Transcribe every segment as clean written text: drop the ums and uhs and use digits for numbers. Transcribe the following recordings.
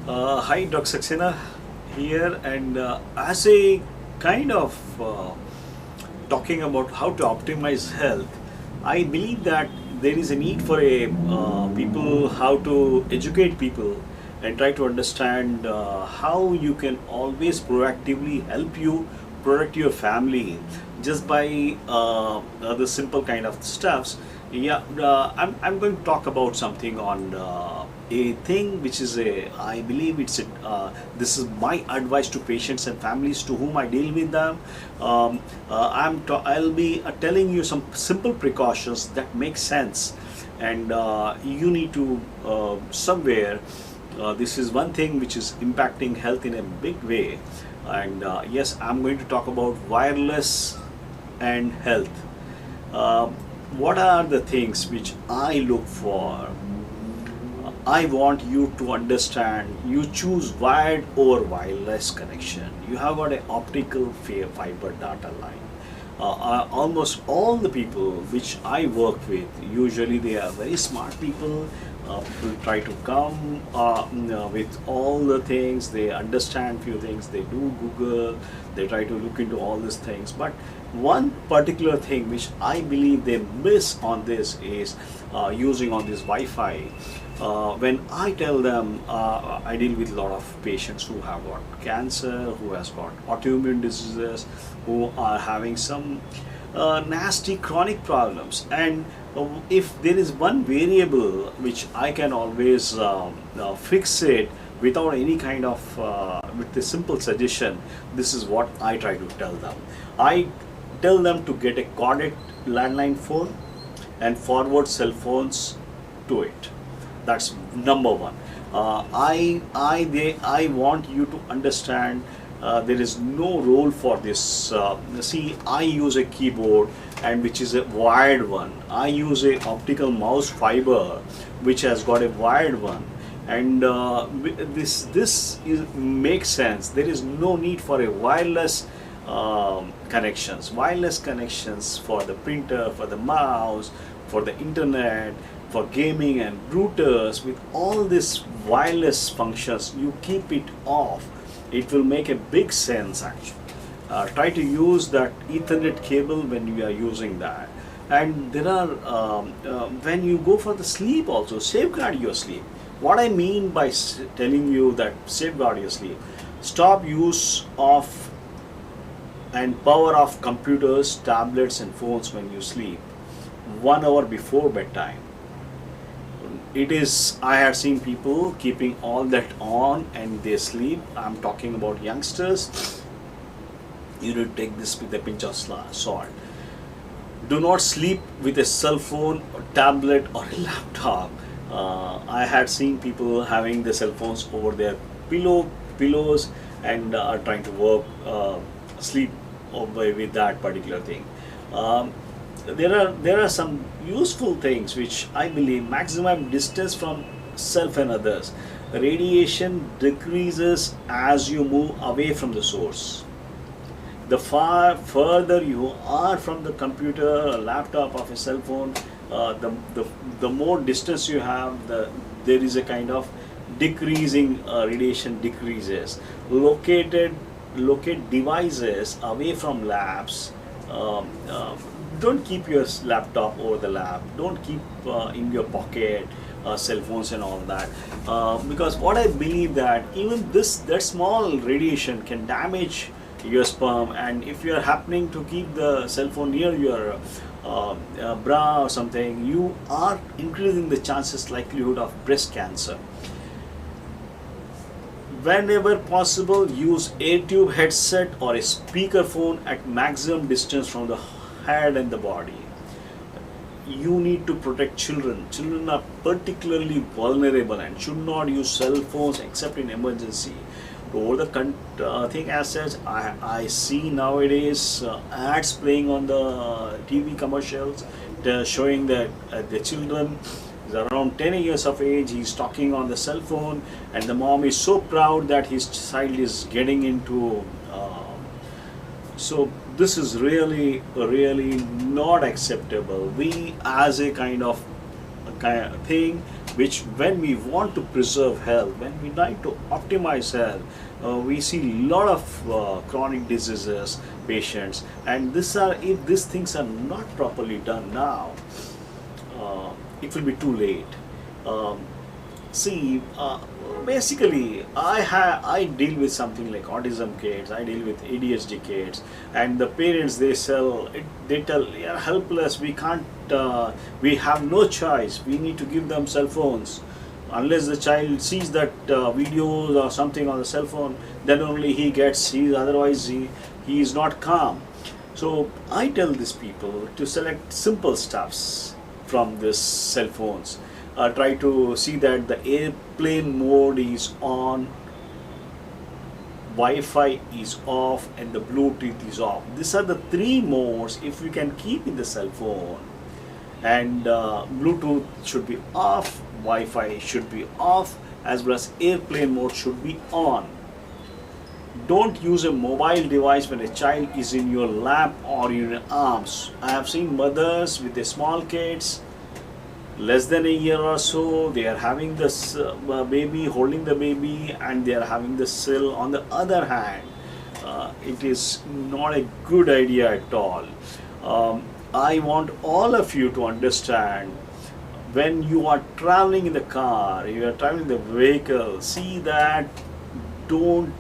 Hi, Dr. Saxena here, and as a kind of talking about how to optimize health, I believe that there is a need for a people how to educate people and try to understand how you can always proactively help you protect your family just by the simple kind of stuffs. Yeah, I'm going to talk about something on a thing which is a, I believe it's a, this is my advice to patients and families to whom I deal with them. I'll be telling you some simple precautions that make sense, and you need to somewhere. This is one thing which is impacting health in a big way, and yes, I'm going to talk about wireless and health. Uh, what are the things which I look for? I want you to understand you choose wired or wireless connection. You have got an optical fiber data line. Almost all the people which I work with, usually they are very smart people. People try to come with all the things, they understand few things, they do Google, they try to look into all these things. But one particular thing which I believe they miss on this is using on this Wi-Fi. When I tell them, I deal with a lot of patients who have got cancer, who has got autoimmune diseases, who are having some nasty chronic problems, and if there is one variable which I can always fix it without any kind of with a simple suggestion, this is what I try to tell them. I tell them to get a corded landline phone and forward cell phones to it. That's number one. I want you to understand there is no role for this. See, I use a keyboard and which is a wired one. I use a optical mouse fiber which has got a wired one, and this makes sense. There is no need for a wireless connections. Wireless connections for the printer, for the mouse, for the internet, for gaming and routers. With all these wireless functions, you keep it off. It will make a big sense actually. Try to use that Ethernet cable when you are using that. And there are when you go for the sleep also, safeguard your sleep. What I mean by telling you that safeguard your sleep, stop use of and power off computers, tablets and phones when you sleep 1 hour before bedtime. It is, I have seen people keeping all that on and they sleep. I'm talking about youngsters. You need to take this with a pinch of salt. Do not sleep with a cell phone or tablet or a laptop. I had seen people having the cell phones over their pillows and are trying to work sleep over with that particular thing. Um, there are some useful things which I believe: maximum distance from self and others. Radiation decreases as you move away from the source. The far further you are from the computer, a laptop, of a cell phone, the more distance you have, there is a kind of decreasing radiation decreases. Locate devices away from labs. Um, uh, don't keep your laptop over the lap. Don't keep in your pocket cell phones and all that, because what I believe that even this that small radiation can damage your sperm, and if you are happening to keep the cell phone near your bra or something, you are increasing the chances likelihood of breast cancer. Whenever possible, use air tube headset or a speaker phone at maximum distance from the head and the body. You need to protect children. Children are particularly vulnerable and should not use cell phones except in emergency. Over the thing as such, I see nowadays ads playing on the TV commercials, showing that the children is around 10 years of age, he's talking on the cell phone, and the mom is so proud that his child is getting into so this is really not acceptable. We, as a kind of thing, which when we want to preserve health, when we like to optimize health, we see a lot of chronic diseases patients, and if these things are not properly done now, it will be too late. Um, See, basically, I deal with something like autism kids. I deal with ADHD kids, and the parents they tell, "Yeah, helpless. We can't. We have no choice. We need to give them cell phones. Unless the child sees that videos or something on the cell phone, then only he gets. Otherwise he is not calm." So I tell these people to select simple stuffs from this cell phones. Try to see that the airplane mode is on, Wi-Fi is off, and the Bluetooth is off. These are the three modes if we can keep in the cell phone. And Bluetooth should be off, Wi-Fi should be off, as well as airplane mode should be on. Don't use a mobile device when a child is in your lap or in your arms. I have seen mothers with their small kids, less than a year or so, they are having this baby, holding the baby, and they are having the cell on the other hand. It is not a good idea at all. I want all of you to understand, when you are traveling in the car, you are traveling in the vehicle, see that don't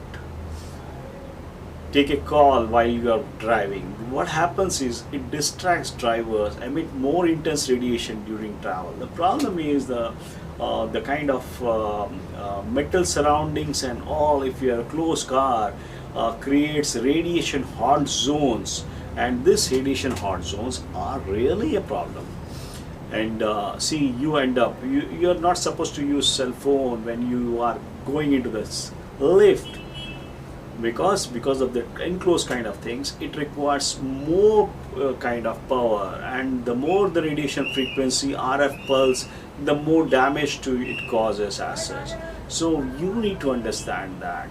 take a call while you are driving. What happens is it distracts drivers, emit more intense radiation during travel. The problem is the kind of metal surroundings and all, if you are a closed car, creates radiation hot zones, and these radiation hot zones are really a problem. And see, you end up, you are not supposed to use cell phone when you are going into this lift, because of the enclosed kind of things. It requires more kind of power, and the more the radiation frequency, RF pulse, the more damage to it causes as such. So you need to understand that.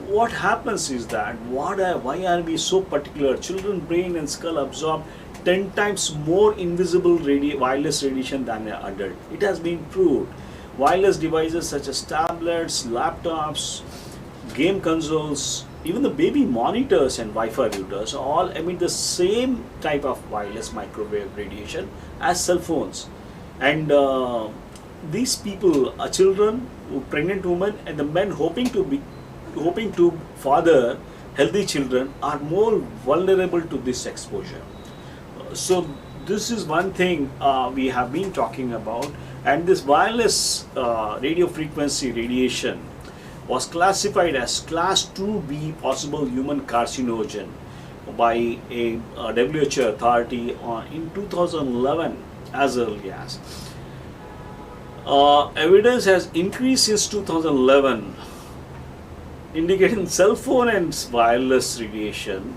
What happens is that, why are we so particular? Children brain and skull absorb 10 times more invisible wireless radiation than an adult. It has been proved. Wireless devices such as tablets, laptops, game consoles, even the baby monitors and Wi-Fi routers all emit the same type of wireless microwave radiation as cell phones. And these people, children, pregnant women, and the men hoping to father healthy children, are more vulnerable to this exposure. So this is one thing we have been talking about. And this wireless radio frequency radiation was classified as class 2B possible human carcinogen by a WHO authority in 2011, as early as. Evidence has increased since 2011, indicating cell phone and wireless radiation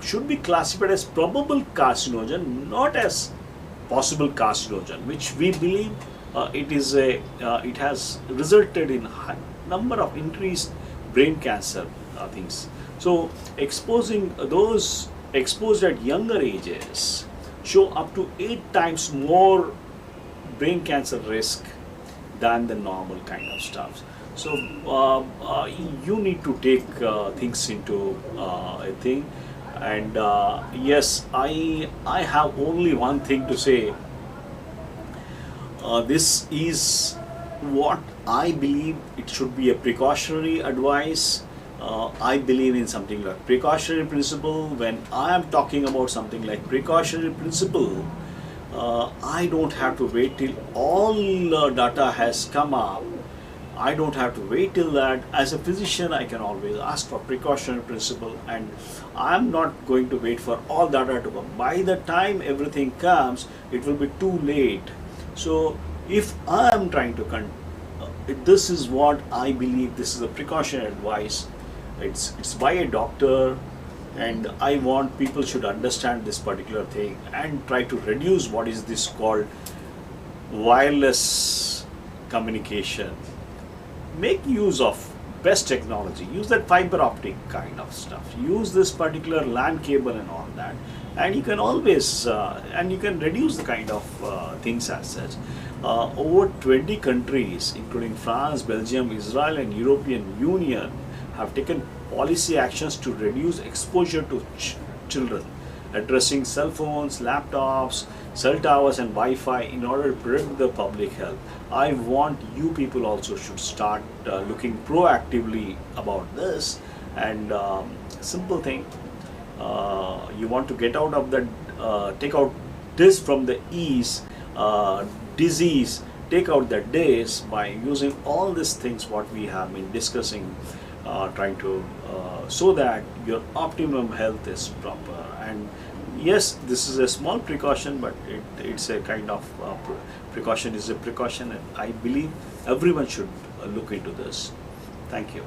should be classified as probable carcinogen, not as possible carcinogen, which we believe it has resulted in number of increased brain cancer things. So exposing those exposed at younger ages show up to 8 times more brain cancer risk than the normal kind of stuff. So you need to take things into a thing. And yes, I have only one thing to say. This is what I believe. It should be a precautionary advice. I believe in something like precautionary principle. When I am talking about something like precautionary principle, I don't have to wait till all data has come up. I don't have to wait till that. As a physician, I can always ask for precautionary principle, and I'm not going to wait for all data to come. By the time everything comes, it will be too late. So if I am trying to this is what I believe. This is a precautionary advice. It's by a doctor, and I want people should understand this particular thing and try to reduce what is this called wireless communication. Make use of best technology. Use that fiber optic kind of stuff. Use this particular LAN cable and all that. and you can always and you can reduce the kind of things as such. Over 20 countries, including France, Belgium, Israel, and European Union, have taken policy actions to reduce exposure to children, addressing cell phones, laptops, cell towers, and Wi-Fi in order to protect the public health. I want you people also should start looking proactively about this. And simple thing, you want to get out of that, take out this from the ease, disease, take out the days by using all these things what we have been discussing, trying to so that your optimum health is proper. And yes, this is a small precaution, but it's a kind of precaution is a precaution, and I believe everyone should look into this. Thank you.